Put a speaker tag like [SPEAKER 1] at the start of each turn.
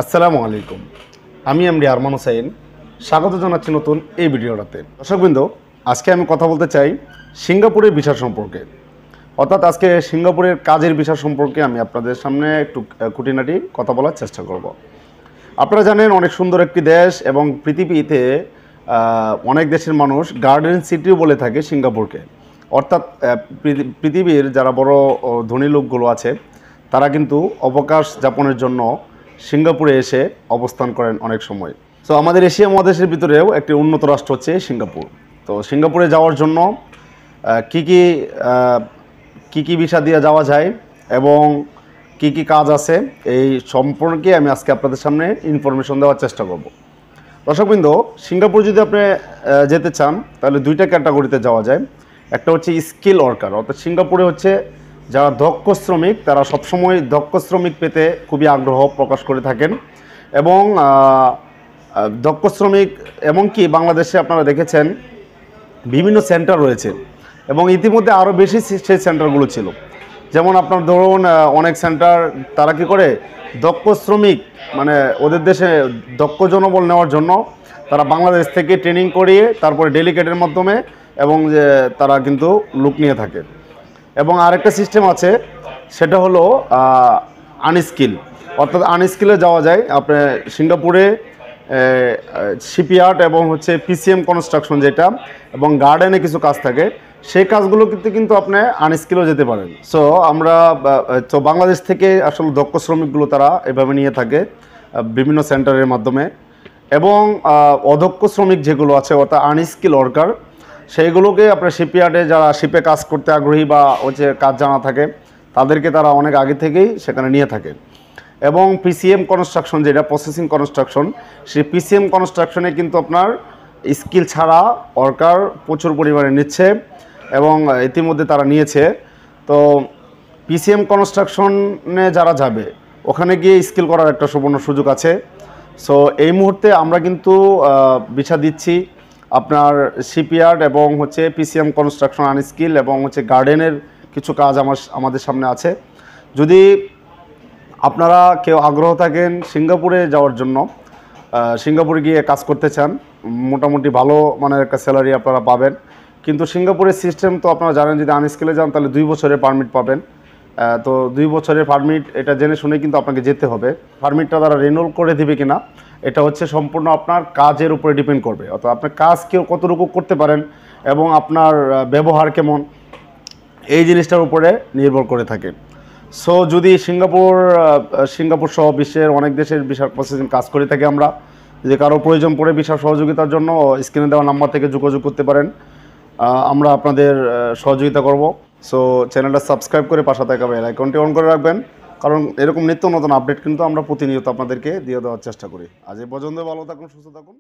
[SPEAKER 1] আসসালামু আলাইকুম। আমি এমডি আরমান হোসেন। স্বাগত জানাচ্ছি নতুন এই ভিডিওটাতে। দর্শকবৃন্দ, আজকে আমি কথা বলতে চাই সিঙ্গাপুরের ভিসা সম্পর্কে। অর্থাৎ আজকে সিঙ্গাপুরের কাজের ভিসা সম্পর্কে আমি আপনাদের সামনে একটু খুঁটিনাটি কথা বলার চেষ্টা করব। আপনারা জানেন অনেক সুন্দর একটি দেশ এবং পৃথিবীতে অনেক দেশের মানুষ গার্ডেন সিটিও বলে থাকে সিঙ্গাপুরকে। অর্থাৎ পৃথিবীর যারা বড় ধনী লোকগুলো আছে তারা কিন্তু অবকাশ যাপনের জন্য সিঙ্গাপুরে এসে অবস্থান করেন অনেক সময়। তো আমাদের এশিয়া মহাদেশের ভিতরেও একটি উন্নত রাষ্ট্র হচ্ছে সিঙ্গাপুর। তো সিঙ্গাপুরে যাওয়ার জন্য কি কি কি কি ভিসা দিয়ে যাওয়া যায় এবং কি কি কাজ আছে এই সম্পর্কে আমি আজকে আপনাদের সামনে ইনফরমেশন দেওয়ার চেষ্টা করব। দর্শকবৃন্দ, সিঙ্গাপুর যদি আপনি যেতে চান তাহলে দুইটা ক্যাটাগরিতে যাওয়া যায়। একটা হচ্ছে স্কিল ওয়ার্কার, অর্থাৎ সিঙ্গাপুরে হচ্ছে যারা দক্ষ শ্রমিক তারা সবসময় দক্ষ শ্রমিক পেতে খুবই আগ্রহ প্রকাশ করে থাকেন এবং দক্ষ শ্রমিক এমনকি বাংলাদেশে আপনারা দেখেছেন বিভিন্ন সেন্টার রয়েছে এবং ইতিমধ্যে আরও বেশি সেই সেন্টারগুলো ছিল। যেমন আপনার ধরুন অনেক সেন্টার তারা কী করে দক্ষ শ্রমিক মানে ওদের দেশে দক্ষ জনবল নেওয়ার জন্য তারা বাংলাদেশ থেকে ট্রেনিং করিয়ে তারপরে ডেলিগেটের মাধ্যমে এবং যে তারা কিন্তু লোক নিয়ে থাকে। এবং আরেকটা সিস্টেম আছে, সেটা হলো আনস্কিল, অর্থাৎ আনস্কিলে যাওয়া যায়। আপনি সিঙ্গাপুরে শিপইয়ার্ড এবং হচ্ছে পিসিএম কনস্ট্রাকশন যেটা এবং গার্ডেনে কিছু কাজ থাকে, সেই কাজগুলো কিন্তু আপনি আনস্কিলও যেতে পারেন। সো আমরা তো বাংলাদেশ থেকে আসলে দক্ষ শ্রমিকগুলো তারা এভাবে নিয়ে থাকে বিভিন্ন সেন্টারের মাধ্যমে। এবং অদক্ষ শ্রমিক যেগুলো আছে অর্থাৎ আনস্কিল ওয়ার্কার, সেইগুলোকে আপনার শিপইয়ার্ডে যারা শিপে কাজ করতে আগ্রহী বা হচ্ছে কাজ জানা থাকে তাদেরকে তারা অনেক আগে থেকেই সেখানে নিয়ে থাকে। এবং পিসিএম কনস্ট্রাকশন যেটা প্রসেসিং কনস্ট্রাকশন, সেই পিসিএম কনস্ট্রাকশনে কিন্তু আপনার স্কিল ছাড়া ওয়ার্কার প্রচুর পরিমাণে নিচ্ছে এবং ইতিমধ্যে তারা নিয়েছে। তো পিসিএম কনস্ট্রাকশনে যারা যাবে ওখানে গিয়ে স্কিল করার একটা সুবর্ণ সুযোগ আছে। সো এই মুহূর্তে আমরা কিন্তু ভিসা দিচ্ছি আপনার শিপইয়ার্ড এবং হচ্ছে পিসিএম কনস্ট্রাকশন আনস্কিল এবং হচ্ছে গার্ডেনের কিছু কাজ আমাদের সামনে আছে। যদি আপনারা কেউ আগ্রহ থাকেন সিঙ্গাপুরে যাওয়ার জন্য, সিঙ্গাপুরে গিয়ে কাজ করতে চান, মোটামুটি ভালো মানের একটা স্যালারি আপনারা পাবেন। কিন্তু সিঙ্গাপুরের সিস্টেম তো আপনারা জানেন, যদি আনস্কিলে যান তাহলে 2 বছরের পারমিট পাবেন। তো 2 বছরের পারমিট এটা জেনে শুনে কিন্তু আপনাকে যেতে হবে। পারমিটটা তারা রিনিউয়াল করে দেবে কিনা এটা হচ্ছে সম্পূর্ণ আপনার কাজের উপরে ডিপেন্ড করবে, অর্থাৎ আপনার কাজ কেউ কতটুকু করতে পারেন এবং আপনার ব্যবহার কেমন এই জিনিসটার উপরে নির্ভর করে থাকে। সো যদি সিঙ্গাপুর সহ বিশ্বের অনেক দেশের ভিসা প্রসেসিং কাজ করে থাকি আমরা, যদি কারো প্রয়োজন পড়ে ভিসা সহযোগিতার জন্য স্ক্রিনে দেওয়া নাম্বার থেকে যোগাযোগ করতে পারেন, আমরা আপনাদের সহযোগিতা করব। সো চ্যানেলটা সাবস্ক্রাইব করে পাশে থাকা বেল আইকনটি অন করে রাখবেন, কারণ এরকম নিত্য নতুন আপডেট কিন্তু আমরা প্রতিনিয়ত আপনাদেরকে দিয়ে দেওয়ার চেষ্টা করি। আজ এই পর্যন্ত ভালো থাকুন, সুস্থ থাকুন।